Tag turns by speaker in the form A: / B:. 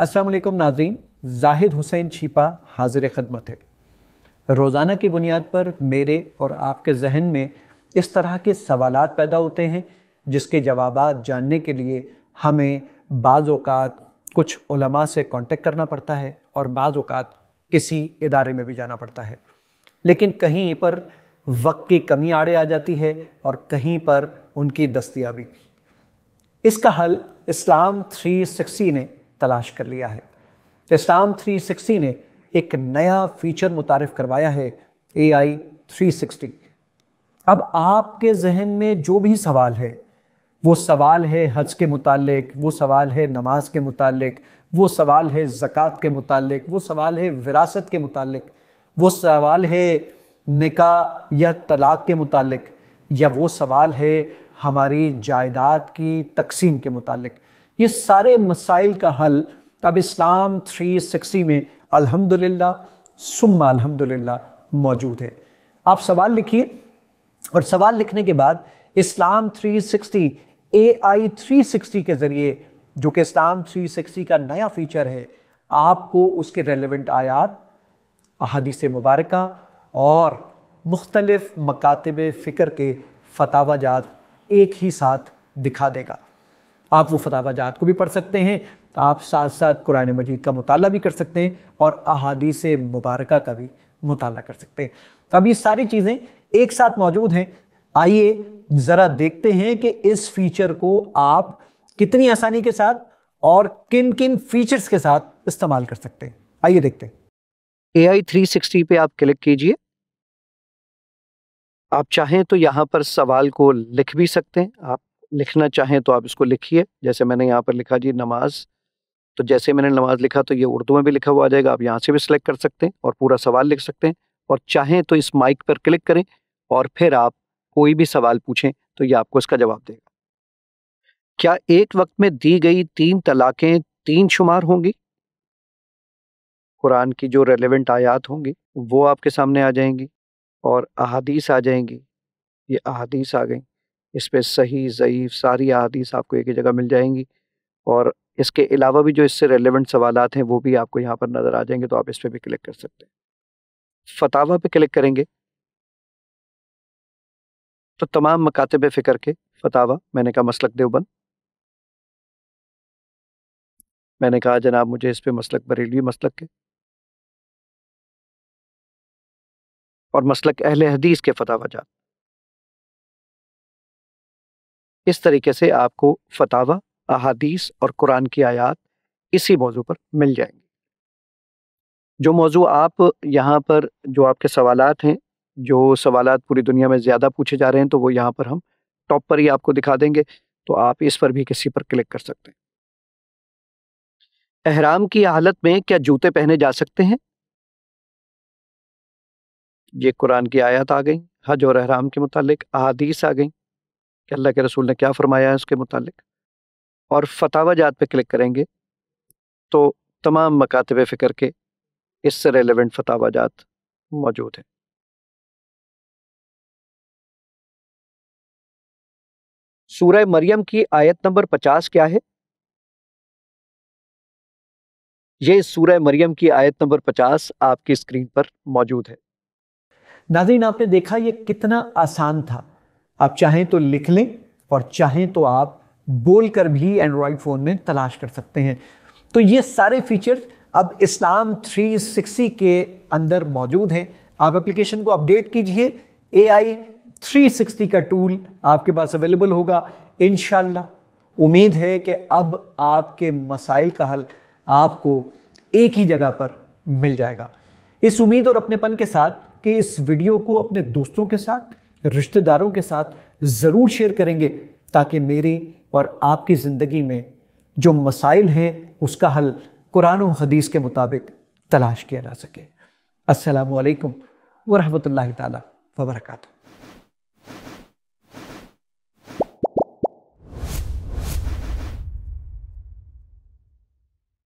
A: अस्सलाम वालेकुम नाज़रीन, जाहिद हुसैन छिपा हाजिर खदमत है। रोज़ाना की बुनियाद पर मेरे और आपके जहन में इस तरह के सवालात पैदा होते हैं जिसके जवाबात जानने के लिए हमें बाज़ औक़ात कुछ उलमा से कांटेक्ट करना पड़ता है और बाज़ औक़ात किसी इदारे में भी जाना पड़ता है, लेकिन कहीं पर वक्त की कमी आड़े आ जाती है और कहीं पर उनकी दस्तयाबी। इसका हल इस्लाम 360 ने तलाश कर लिया है। इस्लाम 360 ने एक नया फीचर मुतारिफ करवाया है, AI 360। अब आपके जहन में जो भी सवाल है, वो सवाल है हज के मुतालिक, वो सवाल है नमाज के मुतालिक, वो सवाल है ज़कात के मुतालिक, वो सवाल है विरासत के मुतालिक, वो सवाल है निकाह या तलाक के मुतालिक, या वो सवाल है हमारी जायदाद की तकसीम के मुतालिक, ये सारे मसाइल का हल अब इस्लाम 360 में अल्हम्दुलिल्लाह सुम्मा अल्हम्दुलिल्लाह मौजूद है। आप सवाल लिखिए और सवाल लिखने के बाद इस्लाम 360 AI 360 के ज़रिए, जो कि इस्लाम 360 का नया फीचर है, आपको उसके रेलेवेंट आयात, अहादीस मुबारका और मुख्तलिफ मकातिब फ़िक्र के फतावाजात एक ही साथ दिखा देगा। आप वो फतावाजात को भी पढ़ सकते हैं, आप साथ साथ कुरान मजीद का मुताला भी कर सकते हैं और अहादीस मुबारका का भी मुताला कर सकते हैं। अब ये सारी चीज़ें एक साथ मौजूद हैं। आइए ज़रा देखते हैं कि इस फीचर को आप कितनी आसानी के साथ और किन किन फीचर्स के साथ इस्तेमाल कर सकते हैं। आइए देखते हैं।
B: AI 360 पे आप क्लिक कीजिए। आप चाहें तो यहाँ पर सवाल को लिख भी सकते हैं। आप लिखना चाहें तो आप इसको लिखिए, जैसे मैंने यहाँ पर लिखा जी नमाज, तो जैसे मैंने नमाज लिखा तो ये उर्दू में भी लिखा हुआ आ जाएगा। आप यहाँ से भी सिलेक्ट कर सकते हैं और पूरा सवाल लिख सकते हैं, और चाहें तो इस माइक पर क्लिक करें और फिर आप कोई भी सवाल पूछें तो ये आपको इसका जवाब देगा। क्या एक वक्त में दी गई 3 तलाकें 3 शुमार होंगी? कुरान की जो रेलेवेंट आयात होंगी वो आपके सामने आ जाएंगी और अहादीस आ जाएंगी। ये अहादीस आ गई, इस पे सही ज़ईफ़ सारी अहादीस आपको एक ही जगह मिल जाएंगी, और इसके अलावा भी जो इससे रेलेवेंट सवालात हैं वो भी आपको यहाँ पर नज़र आ जाएंगे, तो आप इस पर भी क्लिक कर सकते हैं। फतावा पे क्लिक करेंगे तो तमाम मकातिब फ़िक्र के फतावा, मैंने कहा मसलक देवबंद, मैंने कहा जनाब मुझे इस पे मसलक बरेलवी मसलक के और मसलक अहले हदीस के फतावा जात। इस तरीके से आपको फतावा, अहादीस और कुरान की आयात इसी मौजू पर मिल जाएंगी। जो मौजू आप यहाँ पर, जो आपके सवालात हैं, जो सवालात पूरी दुनिया में ज़्यादा पूछे जा रहे हैं, तो वो यहाँ पर हम टॉप पर ही आपको दिखा देंगे, तो आप इस पर भी किसी पर क्लिक कर सकते हैं। एहराम की हालत में क्या जूते पहने जा सकते हैं? ये कुरान की आयत आ गई, हज और एहराम के मुतालिक अहादीस आ गई कि अल्लाह के रसूल ने क्या फरमाया है उसके मुतालिक, और फतावा जात पे क्लिक करेंगे तो तमाम मकातिब फ़िक्र के इससे रेलेवेंट फतावा जात मौजूद है। सूरह मरियम की आयत नंबर 50 क्या है? ये सूरह मरियम की आयत नंबर 50 आपकी स्क्रीन पर मौजूद है।
A: नाज़रीन, आपने देखा ये कितना आसान था। आप चाहें तो लिख लें और चाहें तो आप बोलकर भी एंड्रॉयड फ़ोन में तलाश कर सकते हैं। तो ये सारे फीचर्स अब इस्लाम 360 के अंदर मौजूद हैं। आप एप्लीकेशन को अपडेट कीजिए, AI 360 का टूल आपके पास अवेलेबल होगा। इंशाल्लाह उम्मीद है कि अब आपके मसाइल का हल आपको एक ही जगह पर मिल जाएगा। इस उम्मीद और अपनेपन के साथ कि इस वीडियो को अपने दोस्तों के साथ, रिश्तेदारों के साथ ज़रूर शेयर करेंगे, ताकि मेरी और आपकी ज़िंदगी में जो मसाइल हैं उसका हल कुरान और हदीस के मुताबिक तलाश किया जा सके। अस्सलामु अलैकुम व रहमतुल्लाहि ताला व बरकातहू।